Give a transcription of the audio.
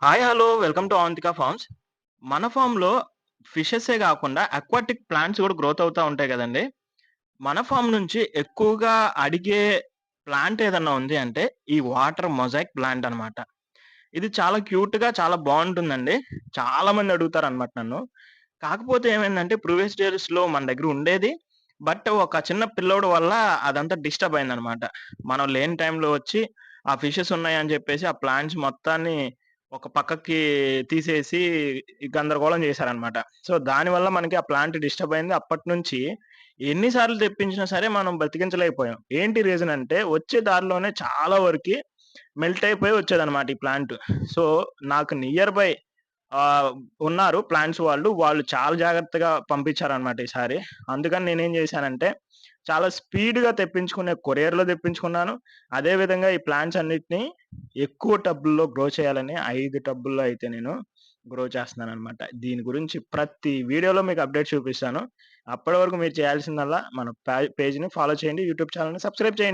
Hi! Hello! Welcome to Avantika farms. మన ఫార్మ్‌లో ఫిషెసే గాకుండా అక్వాటిక్ ప్లాంట్స్ గూడా గ్రోత్ అవుతా ఉంటాయి గదండీ! మన ఫార్మ్ నుంచి ఎక్కువగా అడిగే ప్లాంట్ ఏదన్నా ఉంది అంటే, ఈ వాటర్ మొజాయిక్ ప్లాంట్ అనమాట. ఇది చాలా క్యూట్‌గా చాలా బావుంటుందండి. చాలా మంది అడుగుతారనమాట నన్ను. కాకపోతే ఏమైందంటే ప్రీవియస్ డేస్‌లో మన దగ్గర ఉండేది. బట్ ఒక చిన్న పిల్లోడు వల్ల అదంతా డిస్టర్బ్ అయిందనమాట. మనం లేని టైంలో వచ్చి ఆ ఫిషెస్ ఉన్నాయని జెప్పేసి ఆ ప్లాంట్స్ మొత్తాన్ని ఒక పక్కకి తీసేసి గందరగోళం చేశారనమాట. సో, దానివల్ల మనకి ఆ ప్లాంట్ డిస్టర్బ్ అయింది. అప్పటినుంచి ఎన్ని సార్లు తెప్పించినా సరే మనం బతికించలేకపోయాం. ఏంటి రీజన్ అంటే వచ్చే దారిలోనే చాలా వరకి మెల్ట్ అయిపోయి వచ్చేదనమాట ఈ ప్లాంట్. సో, నాకు నియర్ బై ఆహ్, ఉన్నారు ప్లాంట్స్ వాళ్ళు. వాళ్ళు చాలా జాగ్రత్తగా పంపించారనమాట ఈసారి. అందుకని నేనేం జేశానంటే, చాలా స్పీడ్‌గా తెప్పించుకునే కొరియర్‌లో తెప్పించుకున్నాను. అదే విధంగా ఈ ప్లాంట్స్ అన్నిటిని ఎక్కువ టబ్బుల్లో గ్రో చేయాలని 5 టబ్బుల్లో అయితే నేను గ్రో చేస్తున్నాననమాట. దీని గురించి ప్రతి వీడియోలో మీకు అప్డేట్ చూపిస్తాను. అప్పటి వరకు మీరు చేయాల్సిందల్లా మన పేజ్‌ని ఫాలో చేయండి. యూట్యూబ్ ఛానెల్‌ని సబ్స్క్రైబ్ చేయండి.